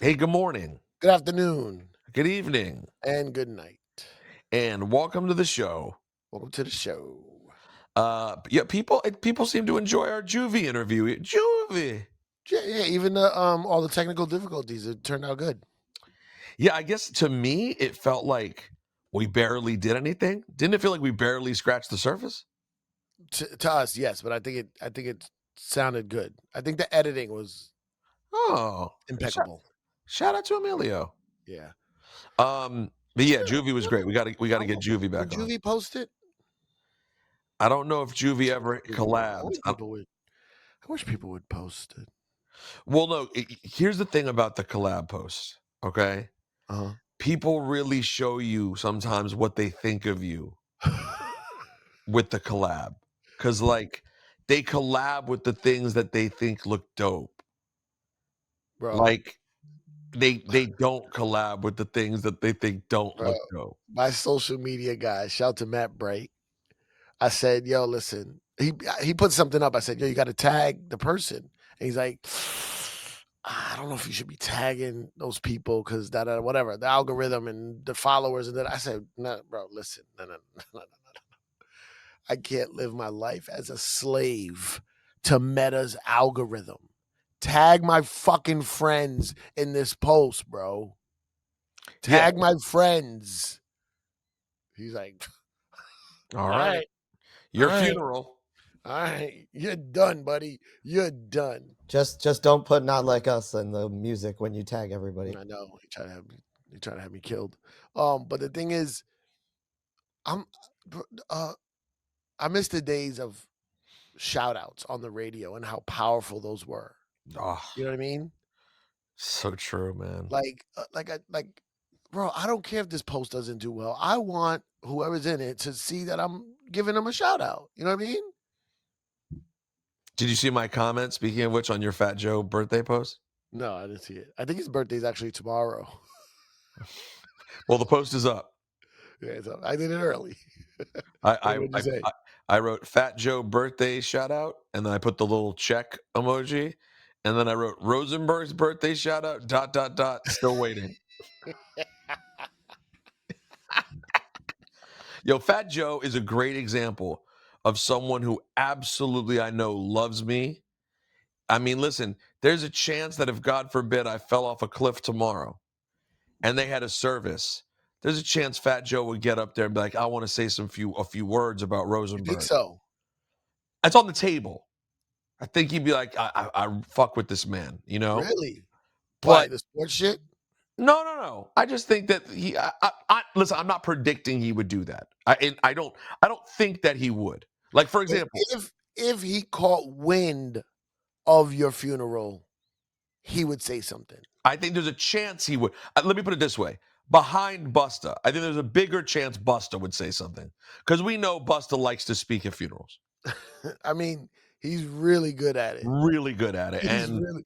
Hey, good morning, Good afternoon good evening, and good night. and welcome to the show. Welcome to the show. Yeah, people seem to enjoy our Juvie interview. Juvie. Yeah, even all the technical difficulties, it turned out good. Yeah, I guess to me it felt like we barely did anything. Didn't it feel like we barely scratched the surface? To us, yes, but I think it sounded good. I think the editing was Oh, shout, impeccable. shout out to Emilio. Yeah. But yeah, Sure. Juvie was Yeah. great. We got to get Juvie Would back on. Juvie post it? I don't know if Juvie I wish ever people would. I collabed. wish people would. I wish people would post it. Well, no. Here's the thing about the collab posts. Okay, Uh people really show you sometimes what they think of you huh. with the collab, because like they collab with the things that they think look dope. Bro, Like they don't collab with the things that they think don't bro, look dope. my social media guy, shout to Matt Bright. I said, "Yo, listen." He put something up. I said, "Yo, you got to tag the person." And he's like, "I don't know if you should be tagging those people because that whatever the algorithm and the followers." And then I said, "No, bro, listen, no. I can't live my life as a slave to Meta's algorithm. Tag my fucking friends in this post, bro. Yeah. Tag my friends." He's like, All "All right. right, all Your right." funeral. All right, you're done, buddy. You're done. Just don't put "Not Like Us" in the music when you tag everybody. I know he tried to have me killed. But the thing is, I'm uh I miss the days of shout outs on the radio and how powerful those were. Oh, You know what I mean? so true, man. Like bro, I don't care if this post doesn't do well. I want whoever's in it to see that I'm giving them a shout out. You know what I mean? Did you see my comment, speaking of which, on your Fat Joe birthday post? No, I didn't see it. I think his birthday's actually tomorrow. Well, the post is up. Yeah, so I did it early. I What I did you I, say? I I wrote Fat Joe birthday shout out, and then I put the little check emoji, and then I wrote Rosenberg's birthday shout out. Dot dot dot. Still waiting. Yo, Fat Joe is a great example of someone who absolutely I know loves me. I mean, listen, there's a chance that if God forbid I fell off a cliff tomorrow and they had a service, there's a chance Fat Joe would get up there and be like, I want to say a few words about You think Rosenberg. so? That's on the table. I think he'd be like, I fuck with this man, you know? Really? Why But the sports shit? no. I just think that listen, I'm not predicting he would do that. I don't think that he would. Like, for But example, if he caught wind of your funeral, he would say something. I think there's a chance he would. Let me put it this way. Behind Busta, I think there's a bigger chance Busta would say something. Because we know Busta likes to speak at funerals. I mean, he's really good at it. Really good at it. He's And really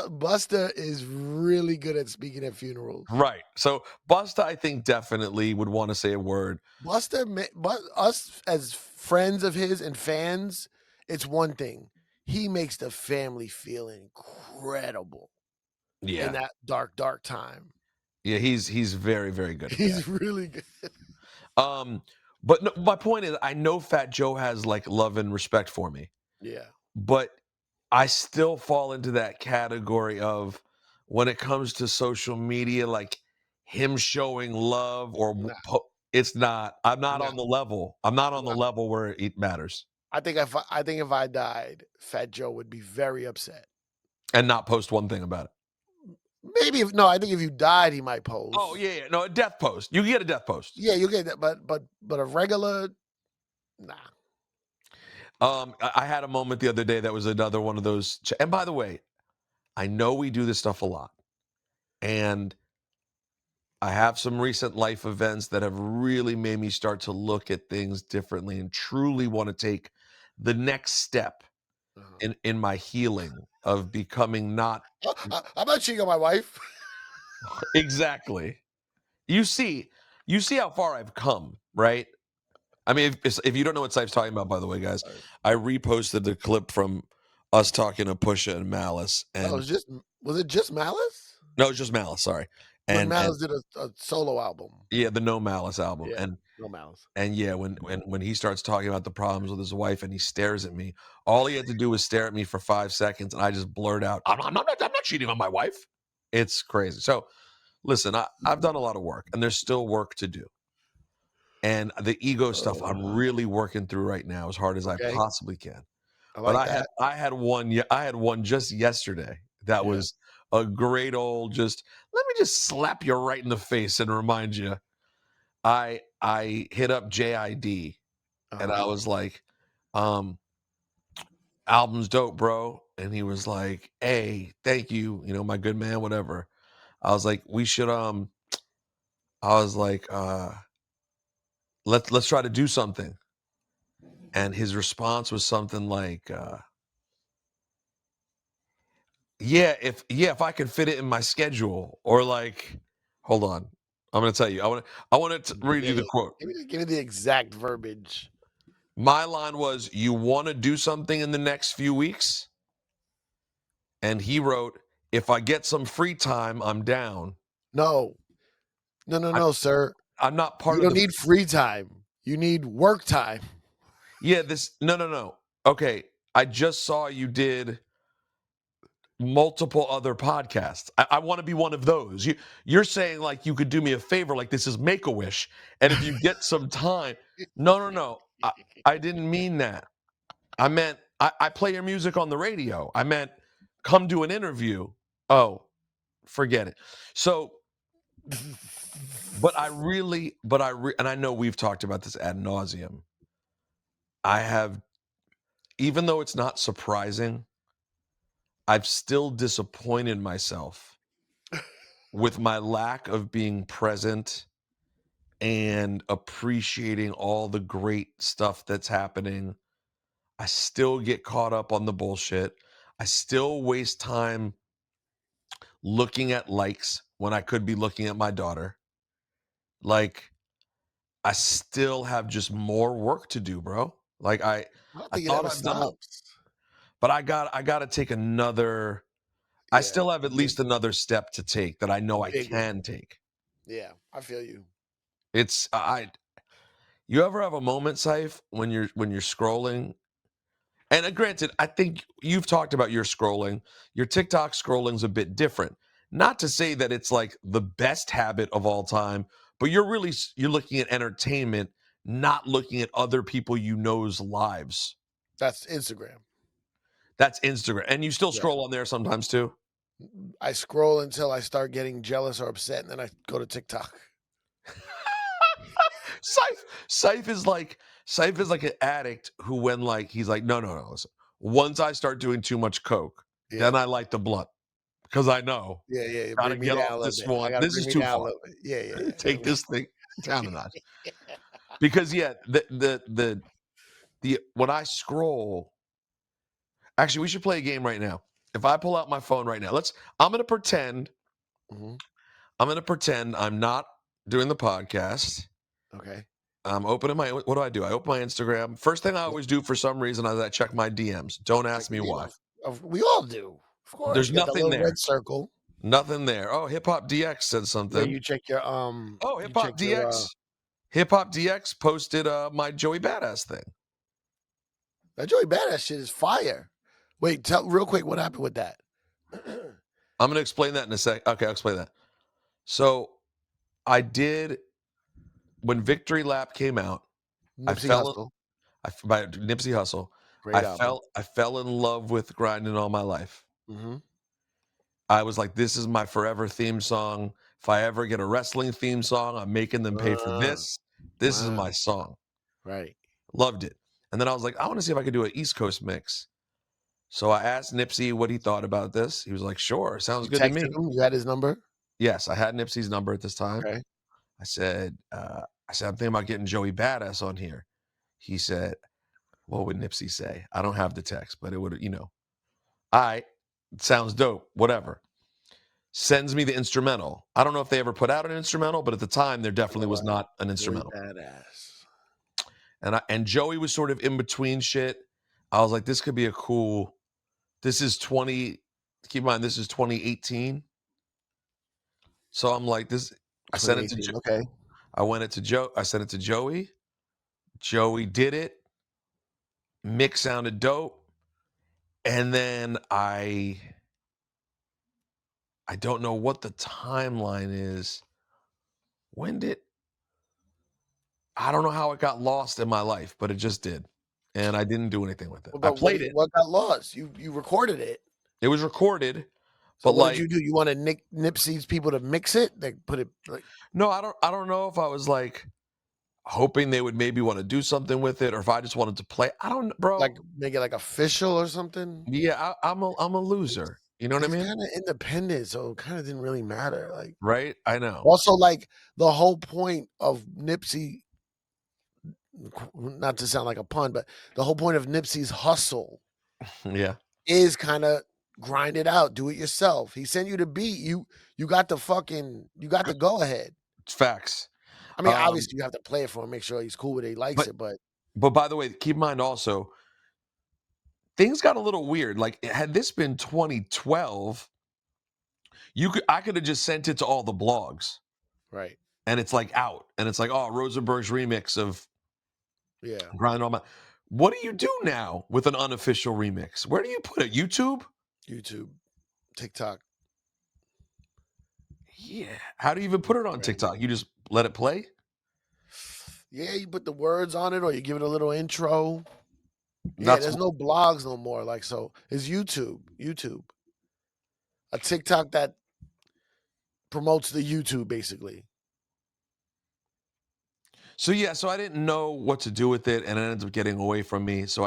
Buster is really good at speaking at funerals. right. So Busta, I think, definitely would want to say a word. Buster, but us as friends of his and fans, it's one thing. He makes the family feel incredible in Yeah. that dark time. Yeah, he's very, very good at that. He's really good. Um, but no, my point is, I know Fat Joe has like love and respect for me, Yeah. but I still fall into that category of when it comes to social media, like him showing love Nah, it's not. I'm not nah, on the level. I'm not on the nah. level where it matters, I think if I died, Fat Joe would be very upset. and not post one thing about it. Maybe if no, I think if you died, he might Oh post. yeah. No, a death post. You can get a death post. Yeah, you get that, but a regular, nah. I had a moment the other day that was another one of those. And by the way, I know we do this stuff a lot, and I have some recent life events that have really made me start to look at things differently and truly want to take the next step Uh-huh. in my healing of becoming not I'm not cheating on my wife. exactly. You see, you see how far I've come, right? I mean, if you don't know what Sipes talking about, by the way, guys, I reposted the clip from us talking to Pusha and Malice, Oh, and was it just Malice? No, it's just Malice. Sorry. When And Malice did a solo album. yeah, the No Malice album. Yeah, no Malice. And yeah, when he starts talking about the problems with his wife and he stares at me, all he had to do was stare at me for 5 seconds, and I just blurt out, I'm not cheating on my wife. It's crazy. So listen, I've done a lot of work, and there's still work to do. And the ego stuff I'm really working through right now as hard as I Okay. possibly can. I But like that. I had one just yesterday that Yeah. was a great old just let me just slap you right in the face and remind you. I hit up JID and I was like, album's dope, bro. And he was like, hey, thank you, my good man, whatever. I was like, we should I was like, let's try to do something. And his response was something like, if I could fit it in my schedule, or like, hold on, I'm gonna tell you. I want to read you the quote. Give me the exact verbiage. My line was, "You want to do something in the next few weeks?" And he wrote, "If I get some free time, I'm down." No, sir. I'm not part You of don't the. need free time. You need work time. Yeah, no. Okay, I just saw you did multiple other podcasts. I want to be one of those. You're saying like you could do me a favor, like this is Make-A-Wish, and if you get some time. No. I didn't mean that. I meant I play your music on the radio. I meant come do an interview. Oh, forget it. So, but and I know we've talked about this ad nauseum. I have, even though it's not surprising, I've still disappointed myself with my lack of being present and appreciating all the great stuff that's happening. I still get caught up on the bullshit. I still waste time looking at likes when I could be looking at my daughter. Like, I still have just more work to do, bro. Like I don't I think it thought ever I've done, stops. but I got to take another. I Yeah, still have at least another step to take that I know I big one. can take. Yeah, I feel you. It's You ever have a moment, Saif, when you're scrolling? And granted, I think you've talked about your scrolling. Your TikTok scrolling's a bit different. Not to say that it's like the best habit of all time, but you're looking at entertainment, not looking at other people you know's lives. That's Instagram. That's Instagram. And you still Yeah. scroll on there sometimes too? I scroll until I start getting jealous or upset, and then I go to TikTok. Saif is like an addict who, when like he's like, no, listen. Once I start doing too much coke, then I light the blunt because I know Yeah. gotta Bring me get down off a little this bit. one. I gotta This bring is me too down a far. little bit. Yeah. Take this thing down a notch. Because the when I scroll, actually, we should play a game right now. If I pull out my phone right now, I'm gonna pretend. Mhm. I'm gonna pretend I'm not doing the podcast. Okay. I'm opening what do? I open my Instagram. First thing I always do for some reason is I check my DMs. Don't Check ask me your why. emails. We all do. Of course. There's You got that nothing little there. red circle. Nothing there. Oh, Hip Hop DX said Yeah, something. you check your Oh, Hip Hop DX. Hip Hop DX posted my Joey Badass thing. that Joey Badass shit is fire. Wait, tell real quick what happened with that. I'm gonna explain that in a sec. Okay, I'll explain that. So I did, when Victory Lap came out. Nipsey Hussle. By Nipsey Hussle. Great album. I fell in love with grinding all my life. Mm-hmm. I was like, this is my forever theme song. If I ever get a wrestling theme song, I'm making them pay for this. This is my song. Right. Loved it. And then I was like, I want to see if I could do an East Coast mix. So I asked Nipsey what he thought about this. He was like, sure, sounds good to me. Him? You had his number? Yes, I had Nipsey's number at this time. Okay. I said, I'm thinking about getting Joey Badass on here. He said, what would Nipsey say? I don't have the text, but it would, all right, sounds dope, whatever. Sends me the instrumental. I don't know if they ever put out an instrumental, but at the time there definitely was not an instrumental. Badass. And Joey was sort of in between shit. I was like, this could be a cool. This is 2018. So I'm like, this. I sent it to 2018. Okay. I sent it to Joey. Joey did it. Mix sounded dope. And then I don't know what the timeline is. I don't know how it got lost in my life, but it just did. And I didn't do anything with it. I But played it. what got lost? You recorded it. It was recorded, So but what like, did you do? You wanted Nipsey's people to mix it? They put it like no, I don't know if I was like hoping they would maybe want to do something with it, or if I just wanted to play. I don't, bro. make it like official or something. Yeah, I'm a loser. You know what I He's mean? kind of independent, so it kind of didn't really matter. Like Right? I know. also like the whole point of Nipsey, not to sound like a pun, but the whole point of Nipsey's hustle Yeah. is kind of grind it out, do it yourself. He sent you the beat. You got the go ahead. It's facts. I mean, obviously you have to play it for him, make sure he's cool with it, he likes it, but by the way, keep in mind also, things got a little weird. Like, had this been 2012, I could have just sent it to all the blogs, right. and it's like out, and it's like, oh, Rosenberg's remix of Yeah. Grind on My. What do you do now with an unofficial remix? Where do you put it? YouTube? YouTube, TikTok. Yeah. How do you even put it on Right. TikTok? You just let it play? Yeah, you put the words on it or you give it a little intro. Yeah, That's there's no blogs no more. Like, so it's YouTube. A TikTok that promotes the YouTube, basically. So yeah, so I didn't know what to do with it, and it ended up getting away from me. So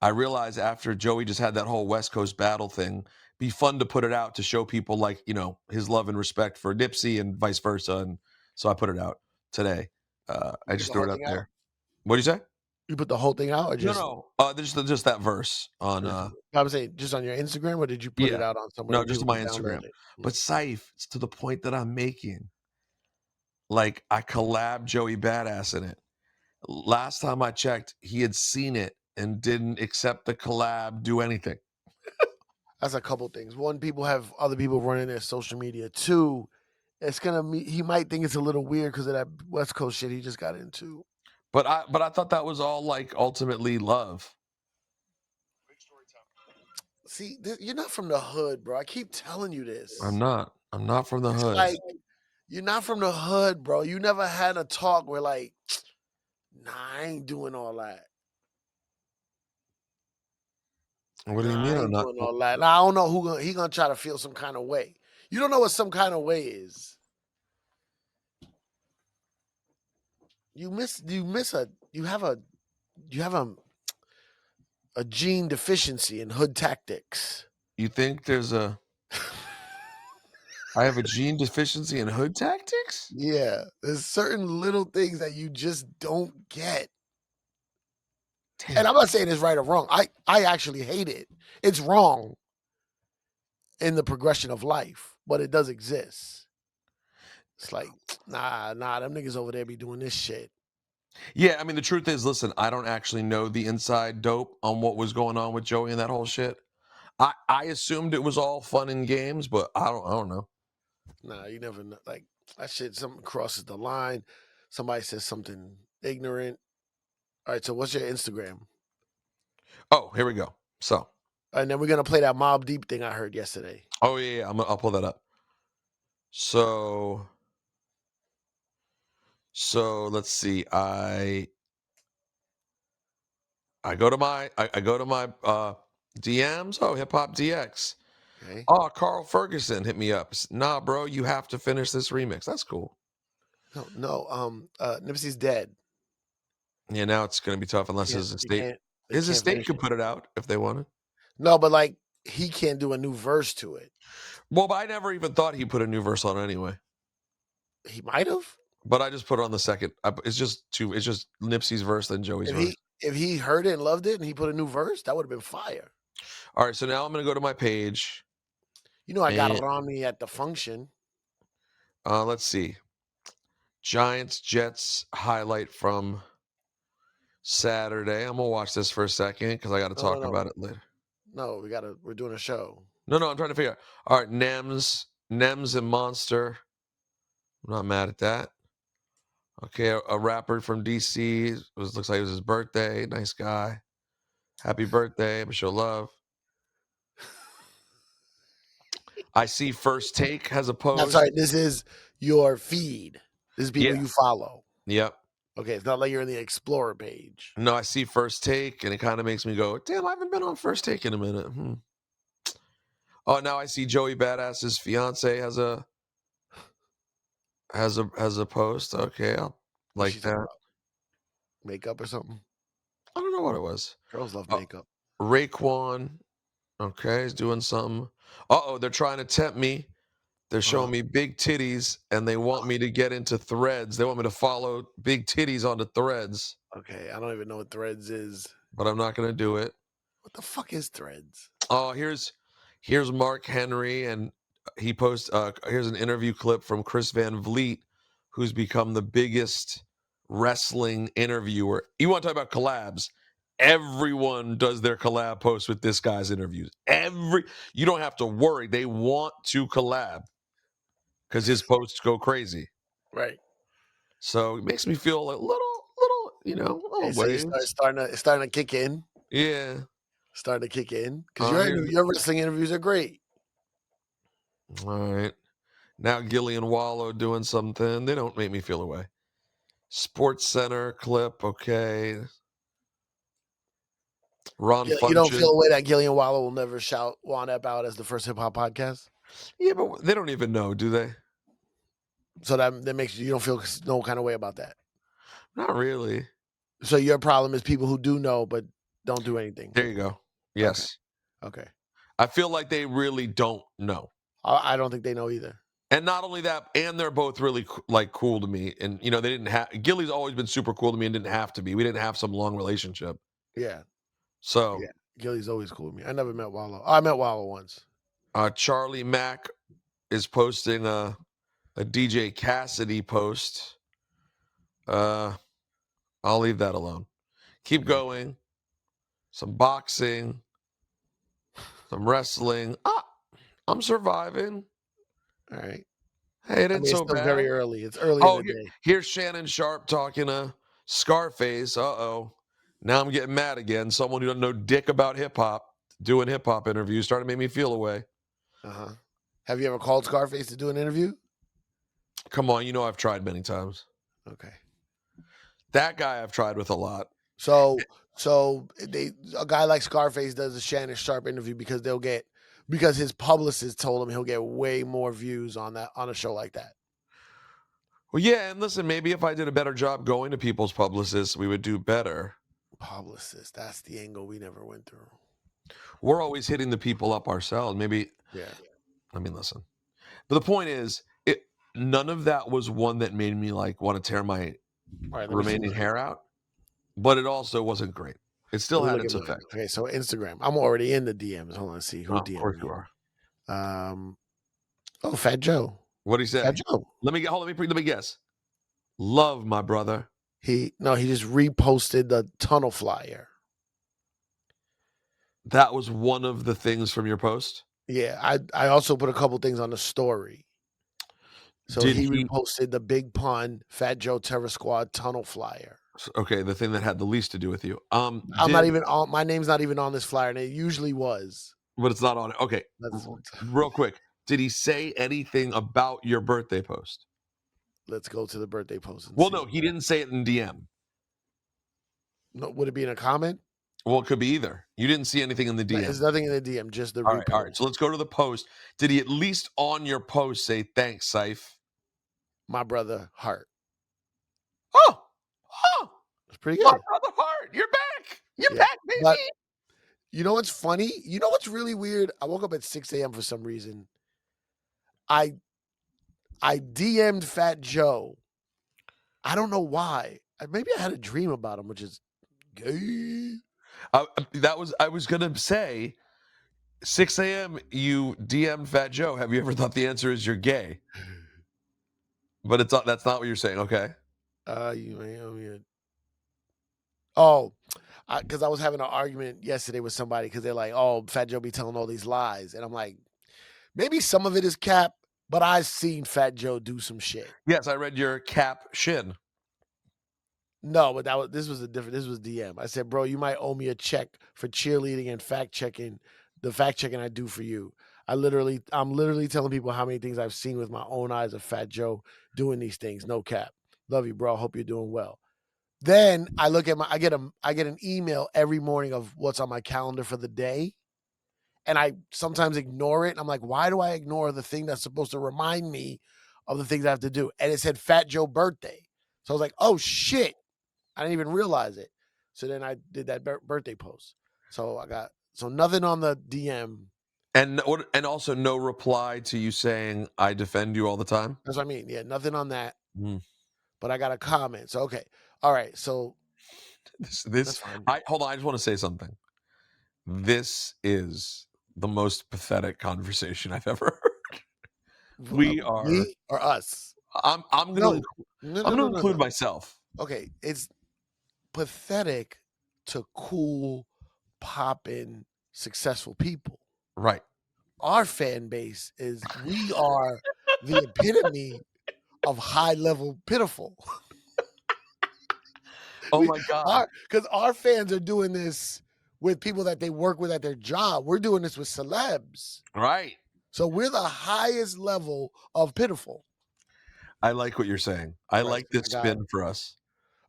I realized after Joey just had that whole West Coast battle thing, be fun to put it out to show people like, his love and respect for Nipsey and vice versa. And so I put it out today. I just threw it up there. What do you say? You put the whole thing out or just No. Just that verse on I would say just on your Instagram, or did you put it out on somewhere? no, just on my Instagram. But Cipha, it's to the point that I'm making. Like, I collabed Joey Badass in it. Last time I checked, he had seen it and didn't accept the collab, do anything. That's a couple things. One, people have other people running their social media. Two, he might think it's a little weird because of that West Coast shit he just got into. But I thought that was all like ultimately love. See, you're not from the hood, bro. I keep telling you this. I'm not from the hood. Like, you're not from the hood, bro. You never had a talk where like, nah, I ain't doing all that. What do you mean? I'm not doing all that. Now, I don't know he gonna try to feel some kind of way. You don't know what some kind of way is. You have a gene deficiency in hood tactics. You think there's a I have a gene deficiency in hood tactics? Yeah, there's certain little things that you just don't get. Damn. And I'm not saying it's right or wrong. I actually hate it. It's wrong in the progression of life, but it does exist. It's like, nah, them niggas over there be doing this shit. Yeah, I mean, the truth is, listen, I don't actually know the inside dope on what was going on with Joey and that whole shit. I assumed it was all fun and games, but I don't know. Nah, you never know. Like, that shit, something crosses the line. Somebody says something ignorant. All right, so what's your Instagram? Oh, here we go. So, and then we're gonna play that Mob Deep thing I heard yesterday. Oh yeah, I'll pull that up. So let's see. I go to my DMs. Oh, Hip Hop DX. Okay. Oh, Carl Ferguson hit me up. Nah, bro, you have to finish this remix. That's cool. No. Nipsey's dead. Yeah, now it's gonna be tough unless his estate could put it out if they wanted. No, but like he can't do a new verse to it. Well, but I never even thought he put a new verse on anyway. He might have. But I just put it on the second. It's just Nipsey's verse then Joey's verse. If he heard it and loved it and he put a new verse, that would have been fire. All right, so now I'm gonna go to my page. You know, I got it on me at the function. Let's see. Giants Jets highlight from Saturday. I'm gonna watch this for a second because I got to talk about it later. No, we're doing a show. No, I'm trying to figure out. All right, Nems Nems and Monster. I'm not mad at that. Okay, a rapper from DC. Looks like it was his birthday. Nice guy. Happy birthday. I'm show love. I see First Take has a post. I'm sorry, this is your feed. This is people you follow. Yep. Okay, it's not like you're in the Explorer page. No, I see First Take, and it kind of makes me go, damn, I haven't been on First Take in a minute. Oh, now I see Joey Badass's fiance has a post. Okay, I'll like that. Makeup or something? I don't know what it was. Girls love makeup. Raekwon, okay, he's doing something. Uh-oh, they're trying to tempt me. They're showing me big titties, and they want me to get into Threads. They want me to follow big titties onto Threads. Okay, I don't even know what Threads is. But I'm not going to do it. What the fuck is Threads? Oh, here's Mark Henry, and he posts, here's an interview clip from Chris Van Vliet, who's become the biggest wrestling interviewer. You want to talk about collabs? Everyone does their collab posts with this guy's interviews. You don't have to worry. They want to collab because his posts go crazy. Right. So it makes me feel a little, So it's starting to kick in. Yeah. Starting to kick in because your wrestling interviews are great. All right. Now Gillian Wallow doing something. They don't make me feel away. Sports Center clip, okay. Ron Function. You don't feel a way that Gillian Wallow will never shout Juan Ep out as the first hip hop podcast? Yeah, but they don't even know, do they? So that makes you don't feel no kind of way about that? Not really. So your problem is people who do know but don't do anything. There you go. Yes. Okay. I feel like they really don't know. I don't think they know either. And not only that, and they're both really cool to me. And they didn't have Gilly's always been super cool to me and didn't have to be. We didn't have some long relationship. Yeah. So yeah, Gilly's always cool with me. I never met Wallow. I met Wallow once. Charlie Mack is posting a DJ Cassidy post. I'll leave that alone. Keep going. Some boxing, some wrestling. I'm surviving. All right. Hey, it ain't so bad. It's very early. It's early in the day. Here's Shannon Sharp talking to Scarface. Uh-oh. Now I'm getting mad again. Someone who doesn't know dick about hip-hop doing hip-hop interviews starting to make me feel away. Uh-huh. Have you ever called Scarface to do an interview? Come on, I've tried many times. Okay. That guy I've tried with a lot. So a guy like Scarface does a Shannon Sharp interview because his publicist told him he'll get way more views on a show like that. Well, yeah, and listen, maybe if I did a better job going to people's publicists, we would do better. Publicists, that's the angle we never went through. We're always hitting the people up ourselves. Maybe. Yeah. I mean, listen. But the point is, none of that was one that made me want to tear my remaining hair out. But it also wasn't great. It still had its effect. Okay, so Instagram. I'm already in the DMs. Hold on, let's see who DM'd. Of course you are. Fat Joe. What did he say? Fat Joe. Let me guess. Love, my brother. He just reposted the tunnel flyer. That was one of the things from your post? Yeah, I also put a couple things on the story. So he reposted the Big Pun Fat Joe Terror Squad tunnel flyer. Okay, the thing that had the least to do with you. My name's not even on this flyer, and it usually was. But it's not on it. Okay. Real quick. Did he say anything about your birthday post? Let's go to the birthday post. No, he didn't say it in DM. No, would it be in a comment? Well, it could be either. You didn't see anything in the DM. There's nothing in the DM, just the repost. All right, so let's go to the post. Did he at least on your post say, thanks, Cipha? My brother, Hart. Oh! It's pretty good. My brother, Hart, you're back. You're back, baby. But you know what's funny? You know what's really weird? I woke up at 6 a.m. for some reason. I DM'd Fat Joe. I don't know why. Maybe I had a dream about him, which is gay. I was going to say, 6 a.m. you DM'd Fat Joe. Have you ever thought the answer is you're gay? But that's not what you're saying, okay? Because I was having an argument yesterday with somebody because they're like, oh, Fat Joe be telling all these lies. And I'm like, maybe some of it is cap, But I've seen Fat Joe do some shit. Yes, I read your cap shin. No, but this was DM. I said, bro, you might owe me a check for cheerleading and fact checking I do for you. I'm literally telling people how many things I've seen with my own eyes of Fat Joe doing these things. No cap. Love you, bro. Hope you're doing well. Then I look at I get an email every morning of what's on my calendar for the day. And I sometimes ignore it. And I'm like, why do I ignore the thing that's supposed to remind me of the things I have to do? And it said Fat Joe birthday. So I was like, oh shit. I didn't even realize it. So then I did that birthday post. So nothing on the DM. And also no reply to you saying I defend you all the time. That's what I mean. Yeah, nothing on that. Mm. But I got a comment. So okay. All right. So this hold on, I just want to say something. This is the most pathetic conversation I've ever heard. We are me or us? I'm gonna include myself. Okay, it's pathetic to cool, poppin', successful people. Right. Our fan base we are the epitome of high level pitiful. Oh my God. Because our fans are doing this with people that they work with at their job. We're doing this with celebs. Right. So we're the highest level of pitiful. I like what you're saying. I like this spin for us.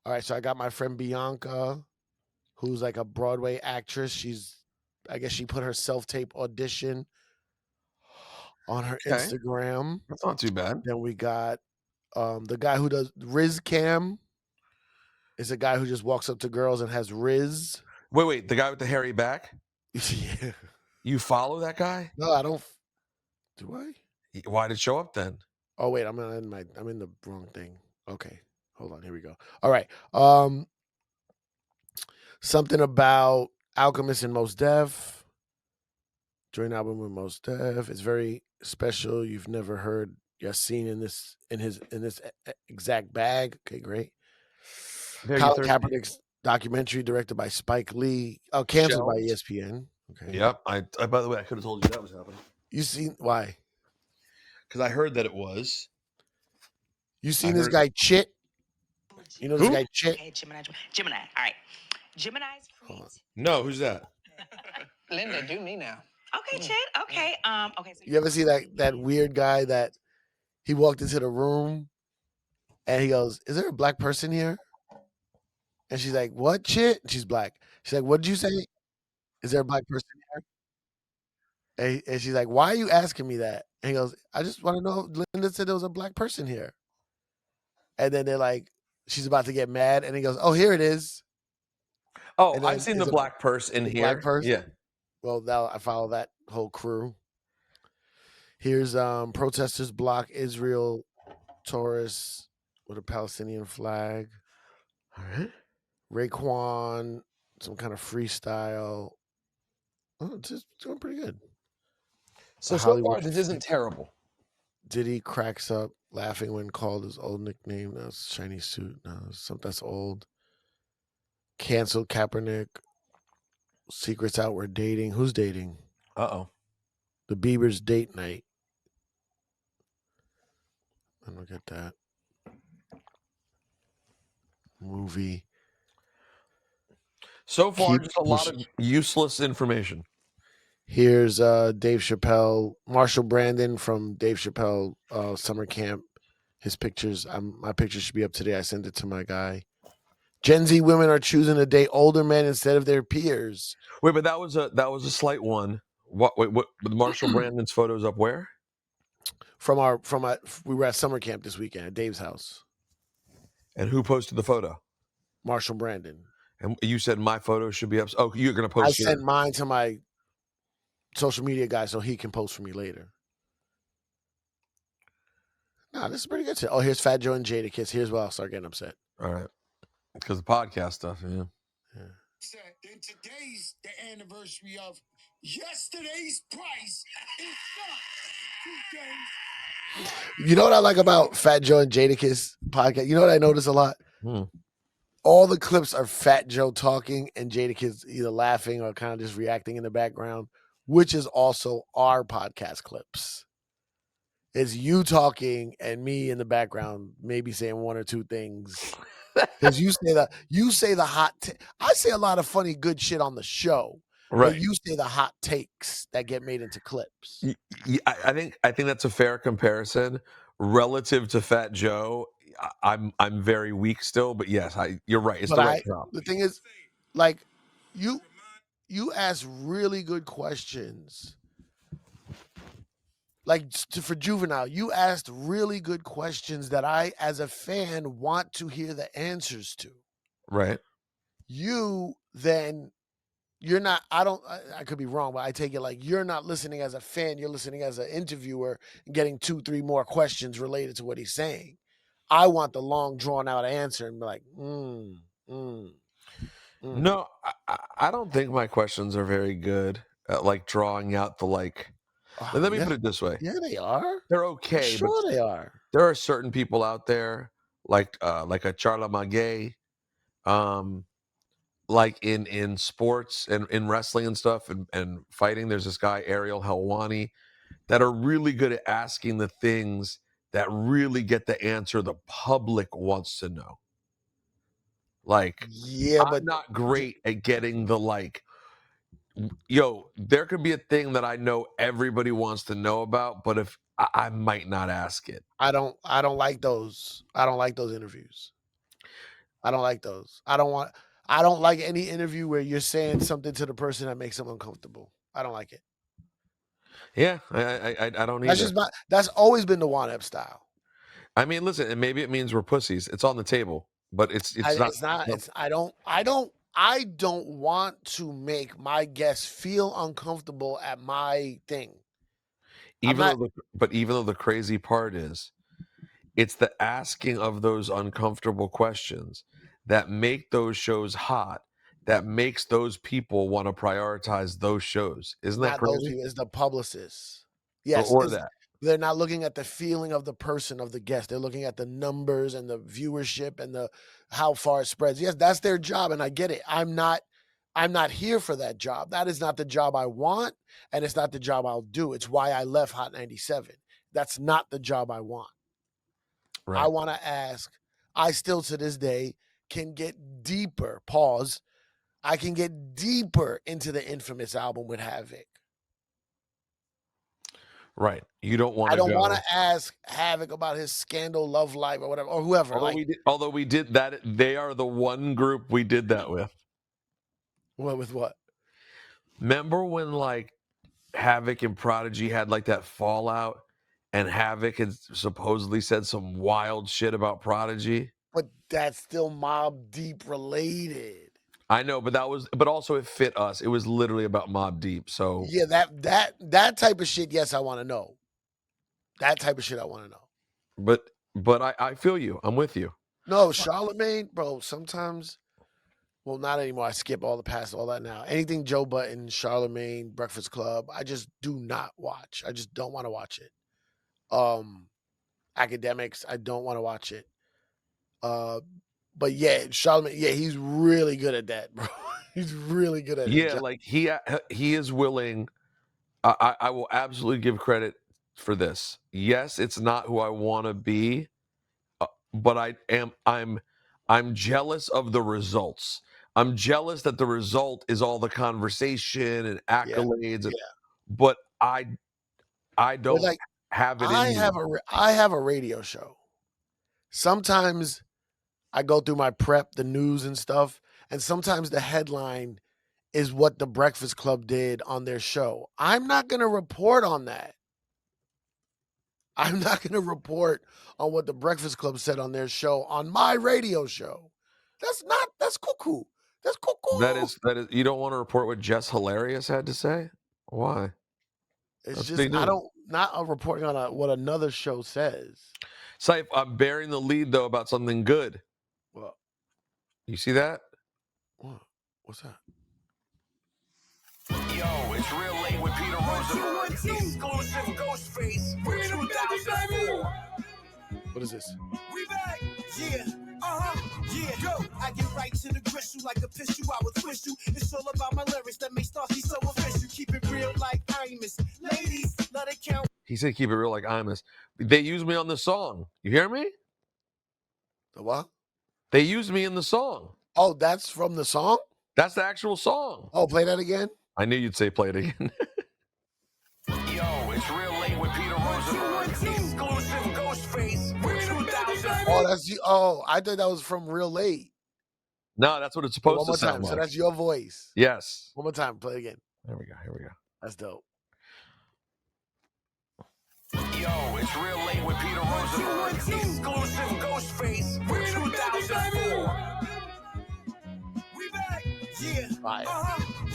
All right, so I got my friend Bianca, who's like a Broadway actress. I guess she put her self-tape audition on her Instagram. That's not too bad. Then we got the guy who does Riz Cam. Is a guy who just walks up to girls and has Riz. Wait, the guy with the hairy back? Yeah. You follow that guy? No, I don't. Do I? Why did it show up then? Oh wait, I'm in the wrong thing. Okay, hold on. Here we go. All right. Something about Alchemist and Mos Def. Joint album with Mos Def. It's very special. You've never heard Yassine in this exact bag. Okay, great. Colin Kaepernick's documentary directed by Spike Lee. Oh, canceled by ESPN. Okay. Yep. I by the way, I could have told you that was happening. You seen why? Because I heard that it was. You seen this guy Chit? You know this guy Chit? Hey, Gemini. All right. Gemini's create. No, who's that? Linda, do me now. Okay, Chit. Okay. Okay. So you ever see that weird guy that he walked into the room and he goes, "Is there a black person here?" And she's like, "What, Chit?" And she's black. She's like, "What did you say? Is there a black person here?" And she's like, "Why are you asking me that?" And he goes, "I just want to know if Linda said there was a black person here." And then they're like, she's about to get mad. And he goes, "Oh, here it is." Oh, I've seen the black purse in here. Black purse? Yeah. Well, now I follow that whole crew. Here's protesters block Israel tourists with a Palestinian flag. All right. Raekwon, some kind of freestyle. Oh, it's just doing pretty good. So far, this isn't terrible. Diddy cracks up laughing when called his old nickname. That's shiny suit. No, that's old. Canceled Kaepernick. Secrets out we're dating. Who's dating? Uh-oh. The Bieber's date night. I don't get that. Movie. So far, just a lot of useless information. Here's Dave Chappelle, Marshall Brandon from Dave Chappelle summer camp. His pictures. My picture should be up today. I sent it to my guy. Gen Z women are choosing to date older men instead of their peers. Wait, but that was a slight one. What Marshall Brandon's photos up where? We were at summer camp this weekend at Dave's house. And who posted the photo? Marshall Brandon. And you said my photo should be up. Oh, you're gonna post. I sent mine to my social media guy so he can post for me later. Nah, this is pretty good. Oh, here's Fat Joe and Jadakiss. Here's where I'll start getting upset. All right. Because the podcast stuff, yeah. And today's the anniversary of yesterday's price is You know what I like about Fat Joe and Jadakiss podcast? You know what I notice a lot? All the clips are Fat Joe talking and Jadakiss either laughing or kind of just reacting in the background, which is also our podcast clips. It's you talking and me in the background, maybe saying one or two things. Because you say the hot. I say a lot of funny, good shit on the show, Right. but you say the hot takes that get made into clips. I think that's a fair comparison relative to Fat Joe. I'm very weak still, but yes, you're right. It's But the right crowd. the thing is, like, you ask really good questions. Like for Juvenile, you asked really good questions that I, as a fan, want to hear the answers to. Right. You then, you're not. I could be wrong, but I take it like you're not listening as a fan. You're listening as an interviewer and getting 2-3 more questions related to what he's saying. I want the long, drawn out answer and be like, No, I don't think my questions are very good at like drawing out the like. Let me put it this way. Yeah, they are. They're okay, Sure, but they are. there are certain people out there like a Charla Magay, like in sports and in wrestling and stuff and fighting. There's this guy Ariel Helwani that are really good at asking the things that really get the answer the public wants to know. Like, Yeah, but I'm not great at getting the like, yo, there could be a thing that I know everybody wants to know about, but if I might not ask it. I don't like those. I don't like those interviews. I don't like those. I don't like any interview where you're saying something to the person that makes them uncomfortable. I don't like it. Yeah, I don't either. That's just that's always been the Juan Ep style. I mean, listen, and maybe it means we're pussies. It's on the table, but it's not. I don't want to make my guests feel uncomfortable at my thing. Even though the crazy part is, it's the asking of those uncomfortable questions that make those shows hot, that makes those people want to prioritize those shows. Isn't that Not crazy? those people, it's the publicists. Yes, or that. They're not looking at the feeling of the person, of the guest. They're looking at the numbers and the viewership and the how far it spreads. Yes, that's their job, and I get it. I'm not here for that job. That is not the job I want, and it's not the job I'll do. It's why I left Hot 97. That's not the job I want. Right. I want to ask. I still to this day can get deeper. Pause. I can get deeper into the Infamous album with Havoc. Right. You don't want to. I don't want to ask Havoc about his scandal, love life, or whatever, or whoever. Although we did that, they are the one group we did that with. What with what? Remember when like Havoc and Prodigy had like that fallout, and Havoc had supposedly said some wild shit about Prodigy? But that's still Mobb Deep related. I know, but also it fit us. It was literally about Mobb Deep. So yeah, that type of shit. Yes, I want to know. That type of shit I want to know. But I feel you. I'm with you. No, Charlemagne, bro. Sometimes, well, not anymore. I skip all that now. Anything Joe Budden, Charlemagne, Breakfast Club, I just do not watch. I just don't want to watch it. Academics, I don't want to watch it. But yeah, Charlemagne, yeah, he's really good at that, bro. He's really good at it. Yeah, like he is willing. I will absolutely give credit for this. Yes, it's not who I want to be, but I'm jealous of the results. I'm jealous that the result is all the conversation and accolades. But I don't have it. I have a radio show. Sometimes I go through my prep, the news and stuff, and sometimes the headline is what the Breakfast Club did on their show. I'm not going to report on that. I'm not going to report on what the Breakfast Club said on their show on my radio show. That's cuckoo. That's cuckoo. That is, you don't want to report what Jess Hilarious had to say? Why? It's just, not a reporting on what another show says. Cipha, I'm bearing the lead, though, about something good. What? You see that? What? What's that? Yo, it's real late with Peter Rosenberg. Exclusive Ghostface for 2004. What is this? We back. Yeah. Yeah, go. I get right to the gristle like a pistol. I will twist you. It's all about my lyrics that make Starsky so official. Keep it real like Imus. Ladies, let it count. He said keep it real like Imus. They used me on the song. You hear me? The what? They used me in the song. Oh, that's from the song? That's the actual song. Oh, play that again? I knew you'd say play it again. Yo, it's real late with Peter Rosenberg. Exclusive Ghostface with 2004. Oh, that's you. Oh, I thought that was from Real Late. No, that's what it's Wait, supposed one more to sound time. like. So that's your voice. Yes. One more time. Play it again. Here we go. Here we go. That's dope. Yo, it's real late with Peter Rosenberg. Exclusive Ghostface with 2004. We back. Yeah. Fire.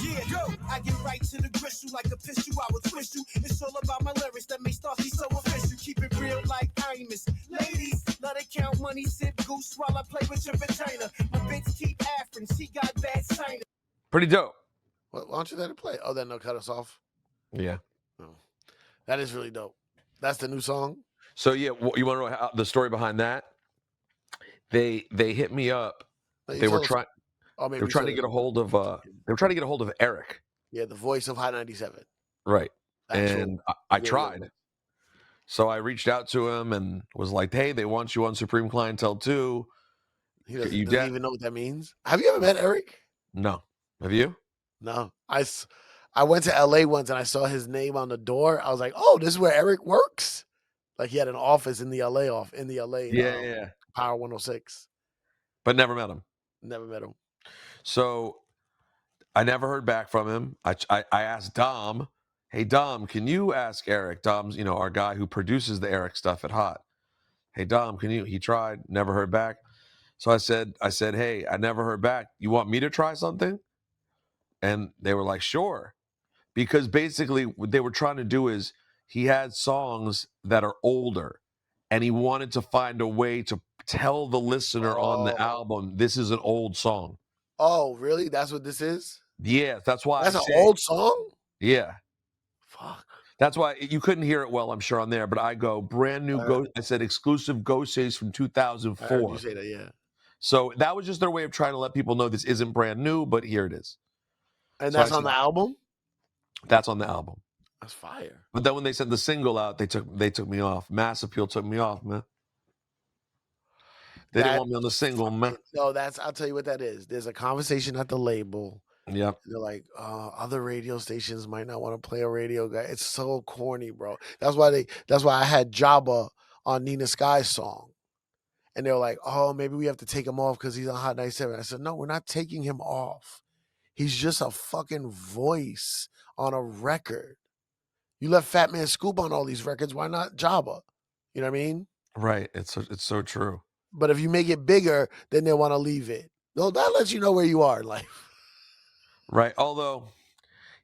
Yeah. Yo, I get right to the gristle like a pistol. I would twist you. It's all about my lyrics that make Starsky so official. Keep it real like Imus. Ladies, let it count money, sip goose while I play with your vagina. My bitch keep affrin'. She got bad sinus. Pretty dope. Why don't you let it play? Oh, then they'll cut us off. Yeah. Oh. That is really dope. That's the new song? So yeah, you want to know the story behind that? They hit me up. No, you They were told us- trying. Oh, They maybe were you trying to told get a us. hold of. They were trying to get a hold of Eric. Yeah, the voice of Hot 97. Right. Actual And I video. tried. So I reached out to him and was like, "Hey, they want you on Supreme Clientele 2." He doesn't, You doesn't dead? even know what that means. Have you ever met Eric? No. Have you? No. I went to LA once and I saw his name on the door. I was like, oh, this is where Eric works? Like he had an office in the LA Yeah. Power 106. But never met him. Never met him. So I never heard back from him. I asked Dom, "Hey Dom, can you ask Eric?" Dom's, our guy who produces the Eric stuff at Hot. "Hey Dom, can you?" He tried, never heard back. So I said, "Hey, I never heard back. You want me to try something?" And they were like, "Sure." Because basically what they were trying to do is he had songs that are older and he wanted to find a way to tell the listener on the album, this is an old song. Oh, really? That's what this is? Yeah, that's why That's I an say, old song? yeah. Fuck. That's why you couldn't hear it well, I'm sure, on there, but I go brand new Ghost. I said exclusive Ghostface from I heard 2004. you say that, yeah. So that was just their way of trying to let people know this isn't brand new, but here it is. And So I that's on said, the album? That's on the album. That's fire. But then when they sent the single out, they took me off. Mass Appeal took me off, man. They didn't want me on the single, man. No, I'll tell you what that is. There's a conversation at the label. Yep. They're like, other radio stations might not want to play a radio guy. It's so corny, bro. That's why I had Jabba on Nina Sky's song. And they were like, oh, maybe we have to take him off because he's on Hot 97. I said, no, we're not taking him off. He's just a fucking voice on a record. You let Fat Man Scoop on all these records. Why not Jabba? You know what I mean? Right. It's so true. But if you make it bigger, then they want to leave it. No, that lets you know where you are in life. Right. Although,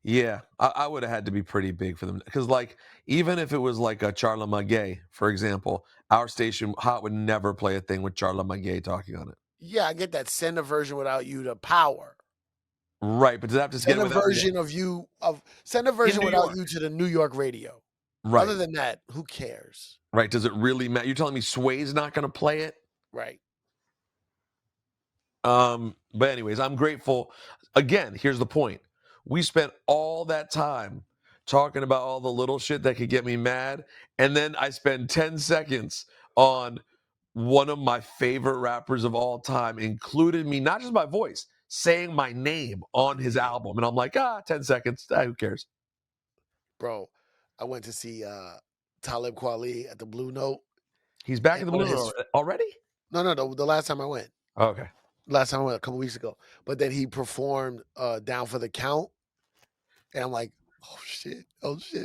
yeah, I would have had to be pretty big for them. Because, even if it was like a Charla Magay, for example, our station, Hot, would never play a thing with Charla Magay talking on it. Yeah, I get that. Send a version without you to Power. Right. But does that have to Send get a version of you send a version New without York. you to the New York radio. Right. Other than that, who cares? Right. Does it really matter? You're telling me Sway's not going to play it? Right. But anyways, I'm grateful. Again, here's the point. We spent all that time talking about all the little shit that could get me mad. And then I spend 10 seconds on one of my favorite rappers of all time, included me, not just my voice, saying my name on his album. And I'm like, 10 seconds. Who cares? Bro, I went to see Talib Kweli at the Blue Note. He's back And in the one of Blue his- Note already? No, the last time I went. Oh, okay. Last time I went a couple weeks ago. But then he performed Down for the Count. And I'm like, oh shit,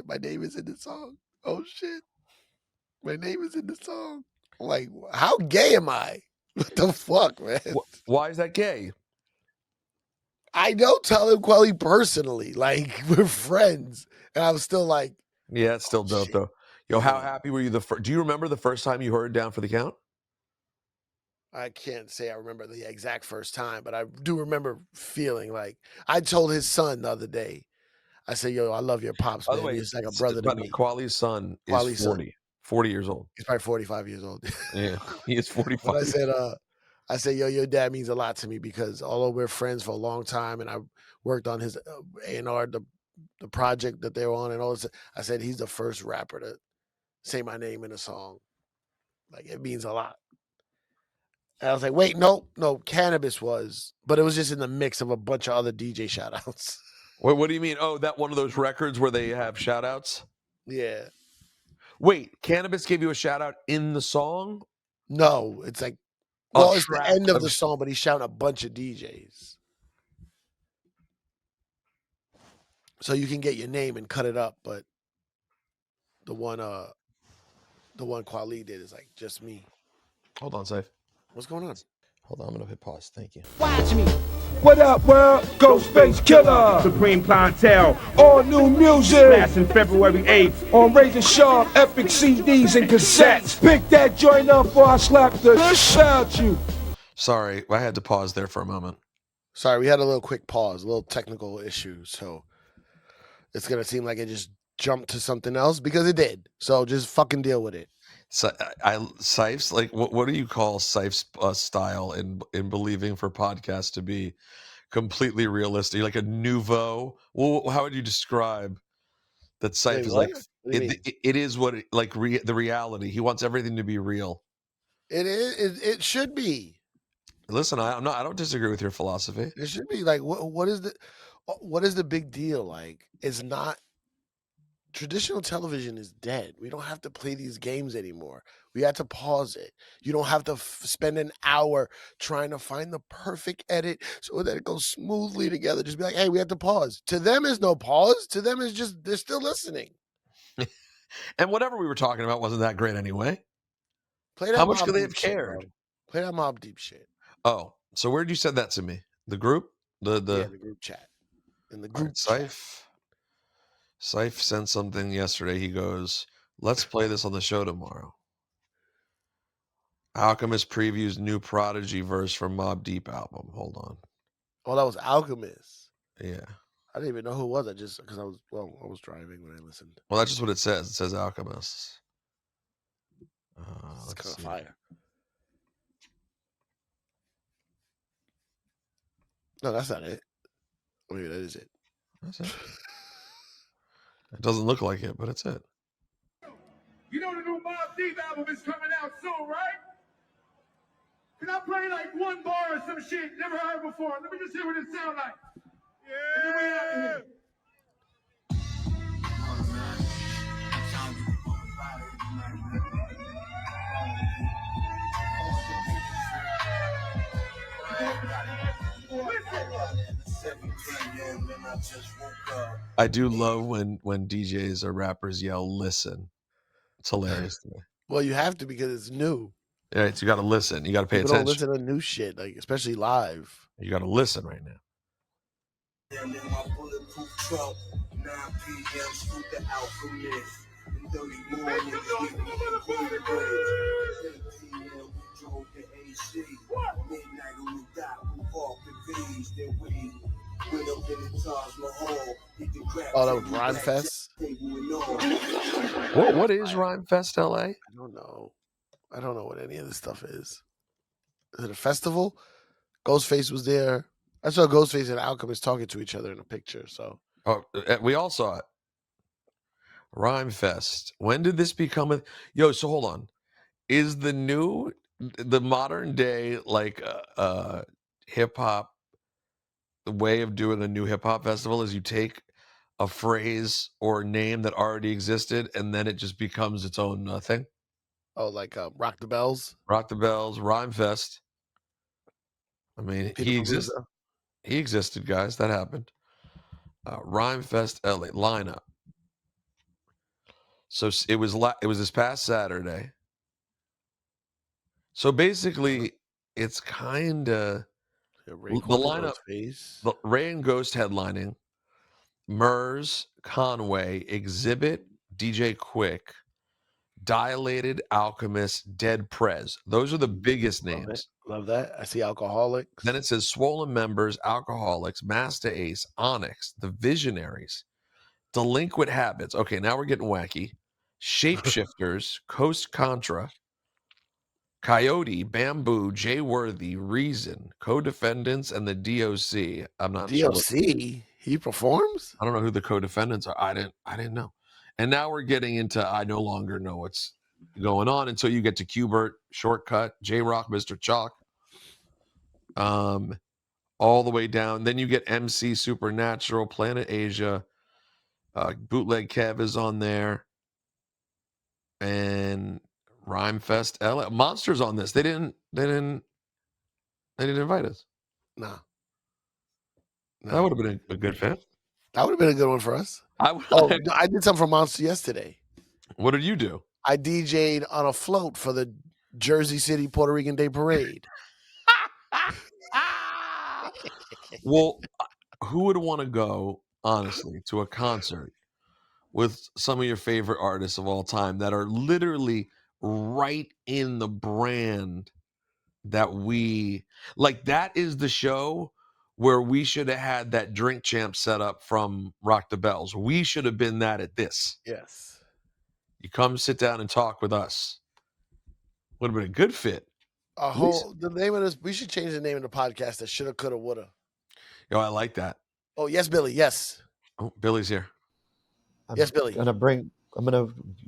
my name is in the song. Oh shit, my name is in the song. I'm like, how gay am I? What the fuck, man? Why is that gay? I know Talib Kweli personally. Like, we're friends. And I was still like, Yeah, it's still dope, shit. though. Yo, how Yeah. happy were you do you remember the first time you heard Down for the Count? I can't say I remember the exact first time, but I do remember feeling like I told his son the other day. I said, yo, I love your pops, By the man. way, He's like a brother to me. Kweli's son Kweli's is son. 40 years old. He's probably 45 years old. Yeah, he is 45. But I said, yo, your dad means a lot to me because although we're friends for a long time and I worked on his A&R, the project that they were on and all this, I said, he's the first rapper say my name in a song. Like, it means a lot. And I was like, wait, no, Cannabis was, but it was just in the mix of a bunch of other DJ shout outs. What do you mean? Oh, that one of those records where they have shout outs? Yeah. Wait, Cannabis gave you a shout out in the song? No, it's like, A well, it's the track end of of the song, but he's shouting a bunch of DJs. So you can get your name and cut it up, but the one Kweli did is like just me. Hold on, Safe. What's going on? Hold on, I'm gonna hit pause. Thank you. Watch me. What up, world? Ghostface Killah. Supreme Clientele. All new music. Smashing February 8th. On Razor Sharp, epic CDs and cassettes. Pick that joint up before I slap the shit out you. Sorry, I had to pause there for a moment. Sorry, we had a little quick pause, a little technical issue, so it's gonna seem like it just jumped to something else because it did. So just fucking deal with it. So, Sife's like, what do you call Sife's style in believing for podcasts to be completely realistic, like a nouveau? Well, how would you describe that? Cife Wait, is what? like What do you mean? it is what it, like the reality. He wants everything to be real. It is. It should be. Listen, I don't disagree with your philosophy. It should be like what is the big deal? Like, it's not. Traditional television is dead. We don't have to play these games anymore. We had to pause it. You don't have to spend an hour trying to find the perfect edit so that it goes smoothly together. Just be like, hey, we have to pause. To them is no pause. To them is just they're still listening. And whatever we were talking about wasn't that great anyway. Play that. How much Mobb could they Deep have shit, cared? bro. Play that Mobb Deep shit. Oh, so where'd you send that to me? The group? Yeah, the group chat. In the group chat. Cipha sent something yesterday. He goes, let's play this on the show tomorrow. Alchemist previews new Prodigy verse from Mobb Deep album. Hold on. Oh, that was Alchemist. Yeah. I didn't even know who it was. I just because I was driving when I listened. Well, that's just what it says. It says Alchemist. It's Let's kind of see. fire. No, that's not it. Maybe that is it. That's it. It doesn't look like it, but it's it. You know the new Mobb Deep album is coming out soon, right? Can I play like one bar or some shit never heard before? Let me just hear what it sound like. Yeah. And then we out of here. I do love when DJs or rappers yell, listen. It's hilarious to me. Well, you have to because it's new. Yeah, so you got to listen. You got to pay People attention. don't listen to new shit, like especially live. You got to listen right now. And in my bulletproof truck, 9 p.m. shoot the Alchemist. In 30 mornings, give me the good goods. 10 p.m. we drove to AC. Midnight on the dot, we parked the V's. Then we went up in the Taj Mahal. Hit the crack. Oh, that was Rhyme Fest? What is Rhyme Fest LA? I don't know. I don't know what any of this stuff is. Is it a festival? Ghostface was there. I saw Ghostface and Alchemist talking to each other in a picture. So We all saw it. Rhyme Fest. When did this become a... Yo, so hold on. Is the modern day, like, hip-hop, the way of doing a new hip-hop festival is you take a phrase or a name that already existed and then it just becomes its own thing? Oh, like Rock the Bells? Rock the Bells, Rhyme Fest. I mean, he existed, guys. That happened. Rhyme Fest LA lineup. So it was this past Saturday. So basically, it's kind of the lineup. Ray and Ghost headlining. Murs, Conway, Exhibit, DJ Quick, Dilated, Alchemist, Dead Prez. Those are the biggest names. Love that. I see Alcoholics. Then it says Swollen Members, Alcoholics, Master Ace, Onyx, The Visionaries, Delinquent Habits. Okay, now we're getting wacky. Shapeshifters, Coast Contra, Coyote, Bamboo, Jay Worthy, Reason, Co-Defendants, and the DOC. I'm not sure. DOC? He performs? I don't know who the co-defendants are. I didn't know. And now we're getting into I no longer know what's going on until you get to Qbert, Shortcut, J-Rock, Mr. Chalk, all the way down. Then you get MC Supernatural, Planet Asia, Bootleg Kev is on there, and Rhyme Fest LA. Monsters on this. They didn't invite us. No. That would have been a good fit. That would have been a good one for us. I did something for Monster yesterday. What did you do? I DJ'd on a float for the Jersey City Puerto Rican Day Parade. Well, who would want to go, honestly, to a concert with some of your favorite artists of all time that are literally right in the brand that we like? That is the show where we should have had that Drink Champ set up from Rock the Bells. We should have been that at this. Yes. You come sit down and talk with us. Would have been a good fit. The name of this, we should change the name of the podcast to Shoulda, Coulda, Woulda. Yo, I like that. Oh, yes, Billy. Yes. Oh, Billy's here. Yes, Billy. You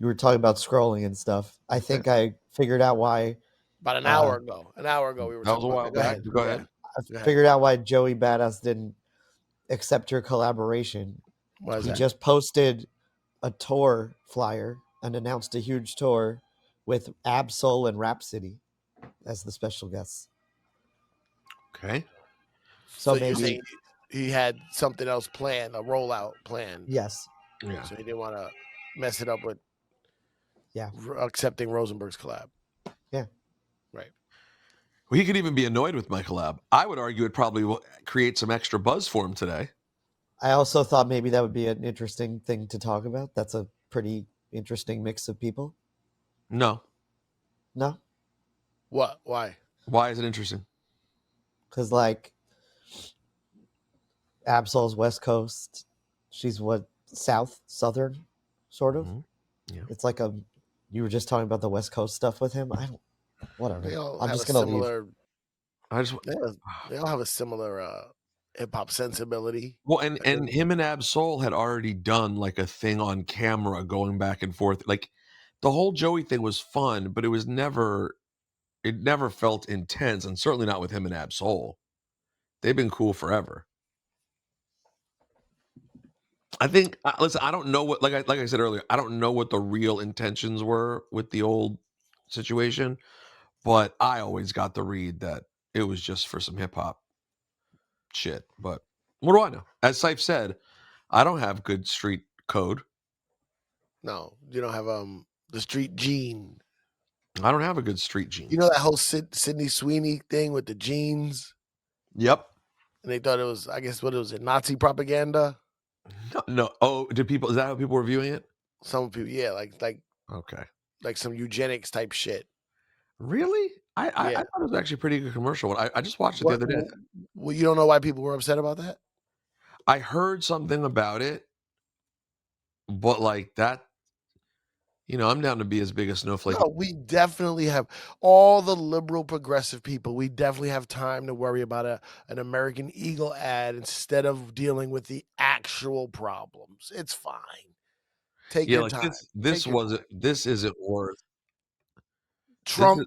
were talking about scrolling and stuff. I think I figured out why. About an hour ago. An hour ago, we were talking about that. Go ahead. I figured out why Joey Badass didn't accept your collaboration. Why is he that? just posted a tour flyer and announced a huge tour with Absol and Rhapsody as the special guests. Okay. So you're maybe saying he had something else planned, a rollout plan. Yes. Yeah. So he didn't want to mess it up with accepting Rosenberg's collab. Yeah. Right. Well, he could even be annoyed with my collab. I would argue it probably will create some extra buzz for him today. I also thought maybe that would be an interesting thing to talk about. That's a pretty interesting mix of people. No. What? Why? Why is it interesting? Because like Absol's West Coast, she's southern, sort of. Mm-hmm. Yeah. It's like you were just talking about the West Coast stuff with him. Whatever. I'm just gonna leave. They all have a similar hip hop sensibility. Well, and him and Absol had already done like a thing on camera going back and forth. Like the whole Joey thing was fun, but it never felt intense, and certainly not with him and Absol. They've been cool forever. I think. Listen, I don't know what. Like I said earlier, I don't know what the real intentions were with the old situation, but I always got the read that it was just for some hip hop shit. But what do I know? As Cipha said, I don't have good street code. No, you don't have the street gene. I don't have a good street gene. You know that whole Sydney Sweeney thing with the jeans? Yep. And they thought it was, I guess, what was it, Nazi propaganda? No. Oh, is that how people were viewing it? Some people, yeah, like okay, like some eugenics type shit. Really? I thought it was actually a pretty good commercial. I just watched it the other day. Well, you don't know why people were upset about that? I heard something about it, but like that, I'm down to be as big a snowflake. No, we definitely have all the liberal progressive people. We definitely have time to worry about an American Eagle ad instead of dealing with the actual problems. It's fine. Take your time. This isn't worth. Trump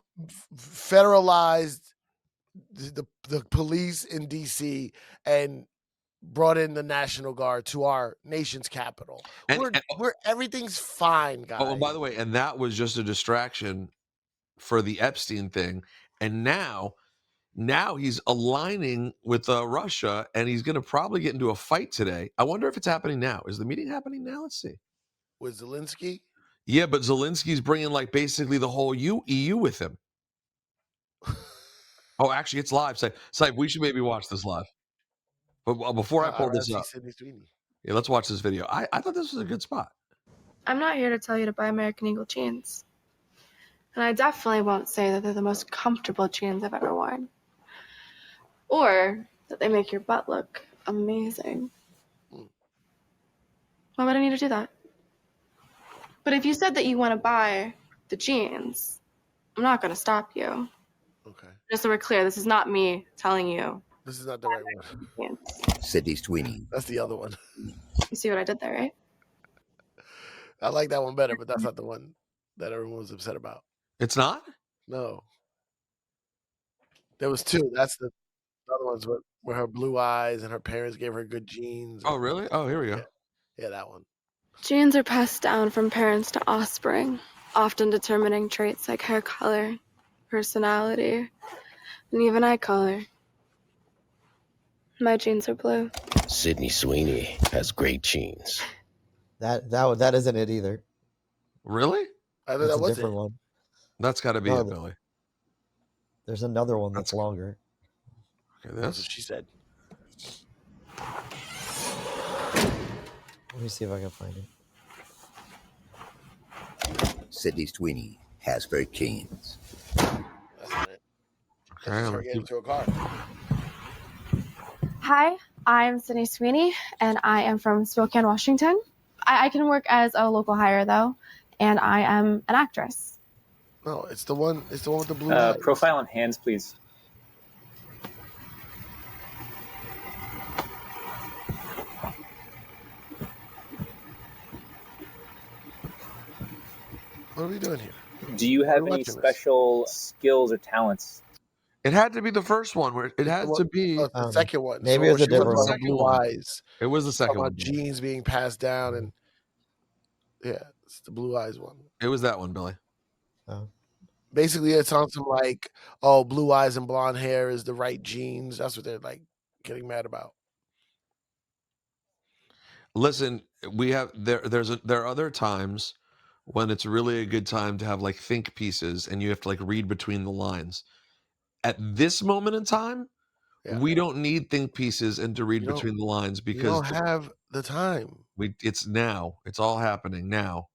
federalized the police in DC and brought in the National Guard to our nation's capital. We're everything's fine, guys. Oh, and by the way, and that was just a distraction for the Epstein thing. And now he's aligning with Russia, and he's going to probably get into a fight today. I wonder if it's happening now. Is the meeting happening now? Let's see. With Zelensky? Yeah, but Zelensky's bringing like basically the whole EU with him. Oh, actually, it's live. Cipha, we should maybe watch this live. But before I pull this up, yeah, let's watch this video. I thought this was a good spot. I'm not here to tell you to buy American Eagle jeans. And I definitely won't say that they're the most comfortable jeans I've ever worn. Or that they make your butt look amazing. Why would I need to do that? But if you said that you want to buy the jeans, I'm not going to stop you. Okay. Just so we're clear, this is not me telling you. This is not the right one. Sydney Sweeney. That's the other one. You see what I did there, right? I like that one better, but that's not the one that everyone was upset about. It's not? No. There was two. That's the other ones with her blue eyes and her parents gave her good genes. Oh, really? Oh, here we go. Yeah, that one. Genes are passed down from parents to offspring, often determining traits like hair color, personality, and even eye color. My genes are blue. Sydney Sweeney has great genes. That isn't it either. Really? I thought It's that a was different it. one. That's got to be No, it, Billy. There's another one that's longer. Okay, That's this. what she said. Let me see if I can find it. Sydney Sweeney has great genes. That's not it. Okay, That's I'm her gonna getting keep- into a car. Hi, I'm Sydney Sweeney, and I am from Spokane, Washington. I can work as a local hire, though, and I am an actress. No, it's the one with the blue eyes. Profile and hands, please. What are we doing here? Do you have We're any watching this. special skills or talents? It had to be the first one. Where it had to be. Oh, it's the second one. maybe So it was a she was different talking one. about blue one. eyes. It was the second Talking one. about genes being passed down, and yeah, it's the blue eyes one. It was that one, Billy. Oh. Basically, it sounds like, oh, blue eyes and blonde hair is the right genes. That's what they're like getting mad about. Listen, we have there are other times when it's really a good time to have like think pieces and you have to like read between the lines. At this moment in time, Yeah. we don't need think pieces and to read You don't- between the lines You because don't have the time. it's now. It's all happening now.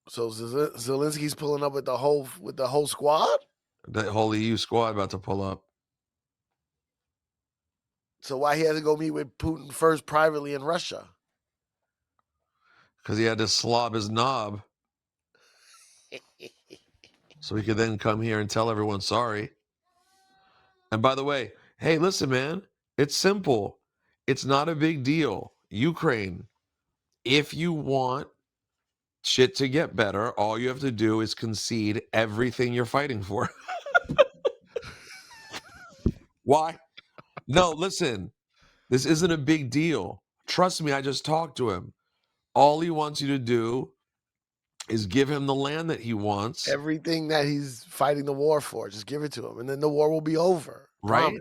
So Zelensky's pulling up with the whole squad. The whole EU squad about to pull up. So why he had to go meet with Putin first privately in Russia? Because he had to slob his knob so he could then come here and tell everyone sorry. And by the way, hey, listen, man, it's simple. It's not a big deal. Ukraine, if you want shit to get better, all you have to do is concede everything you're fighting for. Why? No, listen, this isn't a big deal. Trust me, I just talked to him. All he wants you to do is give him the land that he wants. Everything that he's fighting the war for, just give it to him, and then the war will be over. Right?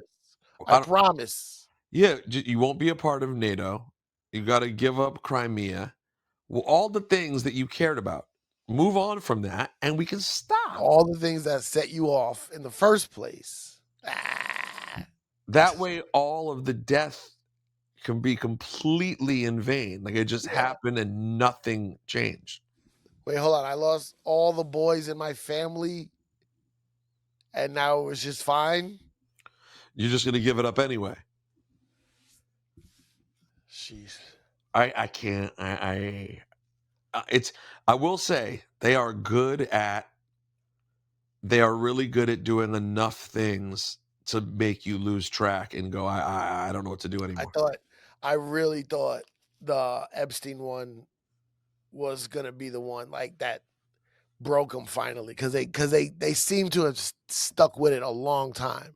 I promise. Yeah, you won't be a part of NATO. You got to give up Crimea. Well, all the things that you cared about. Move on from that, and we can stop. All the things that set you off in the first place. That way, all of the death can be completely in vain. Like it just happened and nothing changed. Wait, hold on. I lost all the boys in my family, and now it was just fine. You're just going to give it up anyway. Jeez. I can't. I will say they are really good at doing enough things to make you lose track and go, I don't know what to do anymore. I really thought the Epstein one was gonna be the one like that broke them finally because they seem to have stuck with it a long time.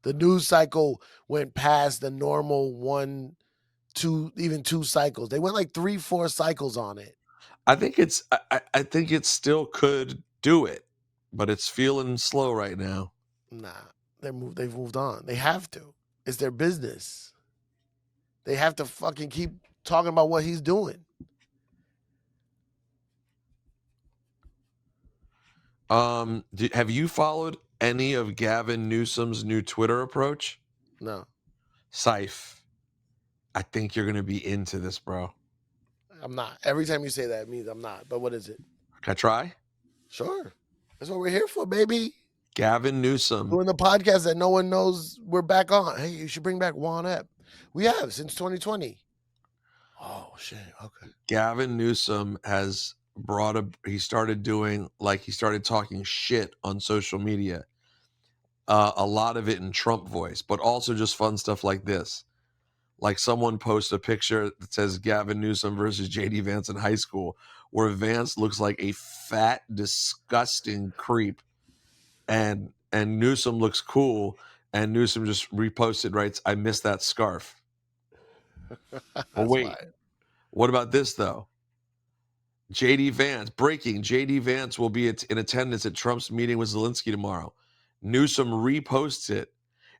The news cycle went past the normal 1, 2, even 2 cycles. They went like 3, 4 cycles on it. I think it still could do it, but it's feeling slow right now. Nah, they've moved on. They have to. It's their business. They have to fucking keep talking about what he's doing. Have you followed any of Gavin Newsom's new Twitter approach? No. Cipha, I think you're going to be into this, bro. I'm not. Every time you say that, it means I'm not. But what is it? Can I try? Sure. That's what we're here for, baby. Gavin Newsom. Doing the podcast that no one knows we're back on. Hey, you should bring back Juan Ep. We have since 2020. Oh, shit. Okay. Gavin Newsom has he started talking shit on social media. A lot of it in Trump voice, but also just fun stuff like this. Like someone posts a picture that says Gavin Newsom versus JD Vance in high school, where Vance looks like a fat, disgusting creep, and Newsom looks cool, and Newsom just reposted, writes, "I miss that scarf." Well, wait, what about this though? JD Vance, breaking, JD Vance will be in attendance at Trump's meeting with Zelensky tomorrow. Newsom reposts it,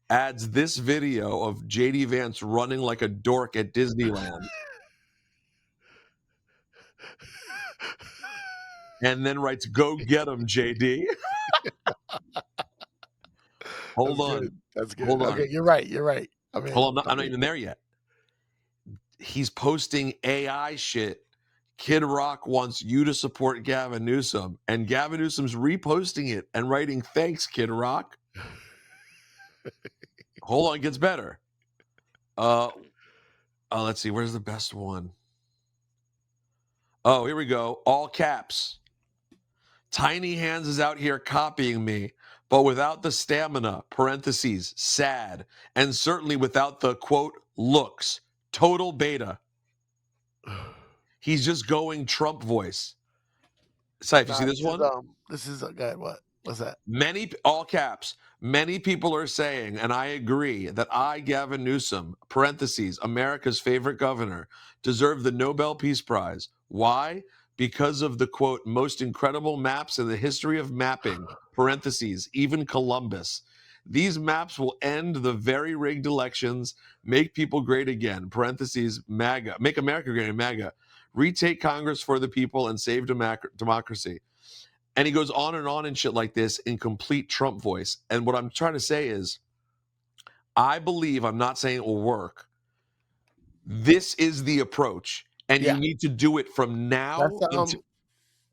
adds this video of JD Vance running like a dork at Disneyland, and then writes, "Go get him, JD." Hold That's on. good. That's good. Hold on. Okay, you're right. You're right. I mean, Hold on. I'm not even there yet. He's posting AI shit. Kid Rock wants you to support Gavin Newsom, and Gavin Newsom's reposting it and writing, "Thanks, Kid Rock." Hold on, it gets better. Let's see. Where's the best one? Oh, here we go. All caps. Tiny Hands is out here copying me, but without the stamina, parentheses, sad, and certainly without the, quote, looks, total beta. He's just going Trump voice. Saif, you see this one? This is God, what? What's that? Many, all caps, many people are saying, and I agree, that I, Gavin Newsom, parentheses, America's favorite governor, deserve the Nobel Peace Prize. Why? Because of the, quote, most incredible maps in the history of mapping, parentheses, even Columbus. These maps will end the very rigged elections, make people great again, parentheses, MAGA, make America great again, MAGA, retake Congress for the people and save democracy. And he goes on and shit like this in complete Trump voice. And what I'm trying to say is, I believe, I'm not saying it will work, this is the approach. And you need to do it from now.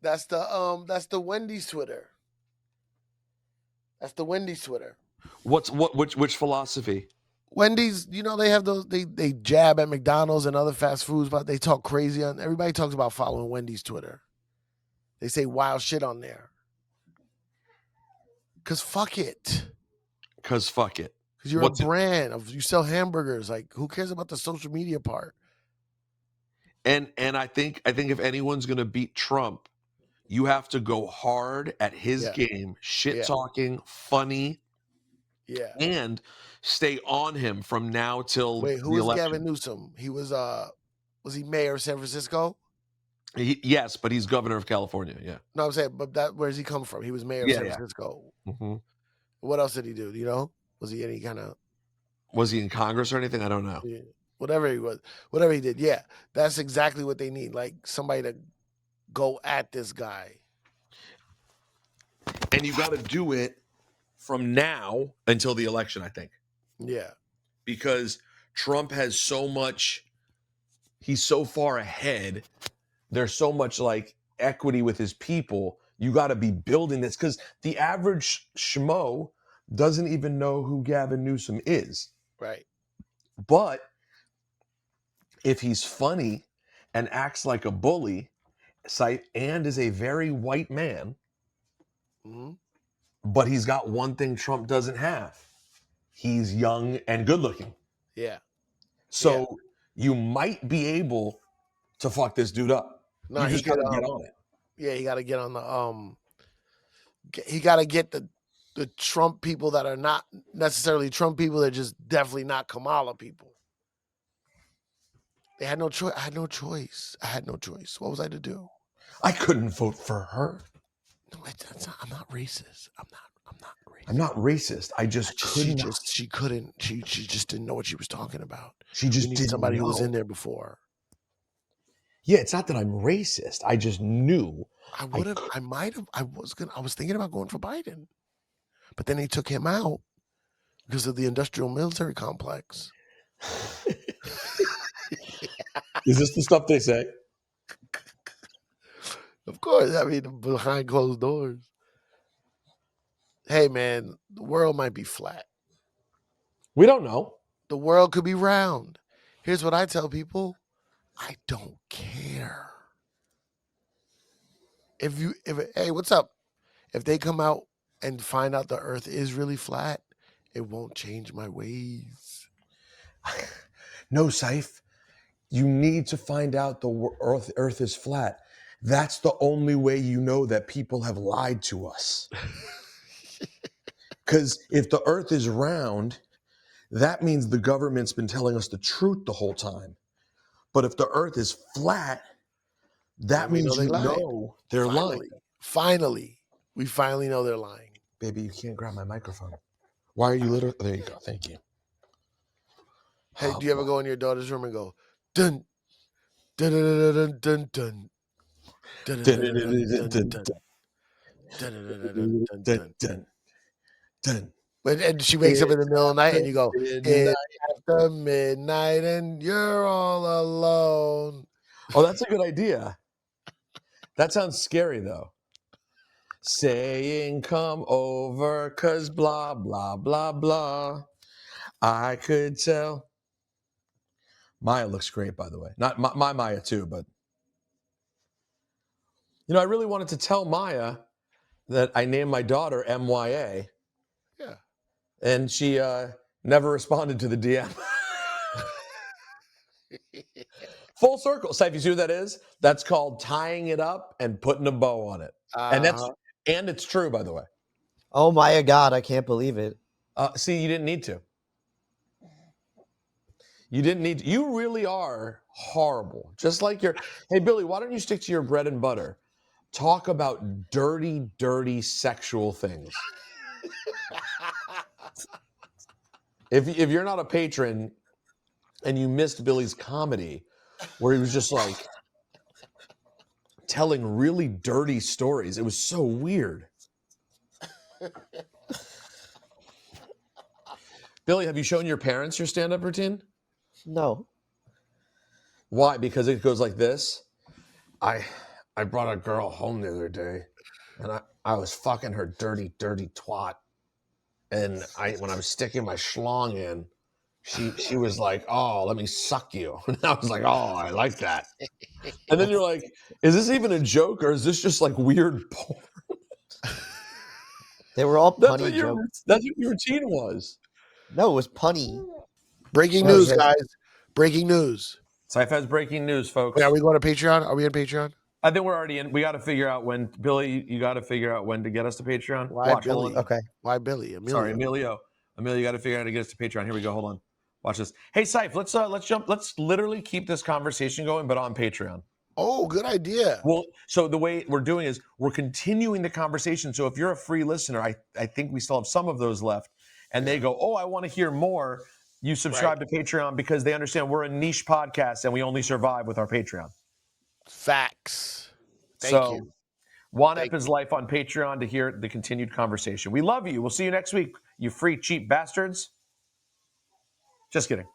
That's the Wendy's Twitter. That's the Wendy's Twitter. Which philosophy? Wendy's, you know, they have those, they jab at McDonald's and other fast foods, but they talk crazy on, everybody talks about following Wendy's Twitter. They say wild shit on there. Cause fuck it. Cause you're a brand you sell hamburgers. Like, who cares about the social media part? And I think if anyone's gonna beat Trump, you have to go hard at his game, shit talking, funny, and stay on him from now till Wait, who the was election. Gavin Newsom? He was he mayor of San Francisco? Yes, but he's governor of California. Yeah. No, I'm saying, but where does he come from? He was mayor of San Francisco. Mm-hmm. What else did he do? Do you know? Was he any kind of? Was he in Congress or anything? I don't know. Yeah. Whatever he was, whatever he did. Yeah, that's exactly what they need. Like somebody to go at this guy. And you got to do it from now until the election, I think. Yeah. Because Trump has so much, he's so far ahead. There's so much like equity with his people. You got to be building this because the average schmo doesn't even know who Gavin Newsom is. Right. But if he's funny and acts like a bully, and is a very white man, but he's got one thing Trump doesn't have. He's young and good looking. Yeah. So you might be able to fuck this dude up. No, you just got to get on it. Yeah, he got to get on the he got to get the Trump people that are not necessarily Trump people. They're just definitely not Kamala people. They had no choice. I had no choice. What was I to do? I couldn't vote for her. No, I'm not racist. I'm not racist. I'm not racist. I just couldn't. She couldn't. She just didn't know what she was talking about. She just needed didn't somebody know. who was in there before. Yeah, it's not that I'm racist. I just knew. I was thinking about going for Biden, but then they took him out because of the industrial military complex. Is this the stuff they say? Of course. I mean, behind closed doors. Hey, man, the world might be flat. We don't know. The world could be round. Here's what I tell people. I don't care. Hey, what's up? If they come out and find out the earth is really flat, it won't change my ways. No, Cipha. You need to find out the Earth is flat. That's the only way you know that people have lied to us. Because if the Earth is round, that means the government's been telling us the truth the whole time. But if the Earth is flat, that means you know they're lying. Finally, we finally know they're lying. Baby, you can't grab my microphone. Why are you literally? There you go. Thank you. Hey, do you ever go in your daughter's room and go, dun, dun, dun, dun, dun, dun, dun, dun, dun, dun, dun, dun. And she wakes up in the middle of the night and you go, it's after midnight and you're all alone. Oh, that's a good idea. That sounds scary, though. Saying come over, cause blah, blah, blah, blah. I could tell. Maya looks great, by the way. Not my Maya, too, but. You know, I really wanted to tell Maya that I named my daughter MYA. Yeah. And she never responded to the DM. Full circle. Cipha, you see what that is? That's called tying it up and putting a bow on it. And it's true, by the way. Oh my God, I can't believe it. See, you didn't need to. You didn't need to. You really are horrible. Just like your, hey, Billy, why don't you stick to your bread and butter? Talk about dirty, dirty sexual things. If you're not a patron and you missed Billy's comedy, where he was just like telling really dirty stories, it was so weird. Billy, have you shown your parents your stand-up routine? No. Why? Because it goes like this. I brought a girl home the other day, and I was fucking her dirty, dirty twat. And when I was sticking my schlong in, she was like, "Oh, let me suck you." And I was like, "Oh, I like that." And then you're like, "Is this even a joke, or is this just like weird porn?" They were all punny jokes. That's what your routine was. No, it was punny. Breaking news, guys. Breaking news. Cipha has breaking news, folks. Wait, are we going to Patreon? Are we on Patreon? I think we're already in. We got to figure out when. Billy, you got to figure out when to get us to Patreon. Why Billy? Okay. Why Billy? Emilio. Sorry, Emilio. Emilio, you got to figure out how to get us to Patreon. Here we go. Hold on. Watch this. Hey, Cipha, let's jump. Let's literally keep this conversation going, but on Patreon. Oh, good idea. Well, so the way we're doing is we're continuing the conversation. So if you're a free listener, I think we still have some of those left, and they go, "Oh, I want to hear more." You subscribe to Patreon because they understand we're a niche podcast and we only survive with our Patreon. Facts. Thank you. One Up is Life on Patreon to hear the continued conversation. We love you. We'll see you next week, you free, cheap bastards. Just kidding.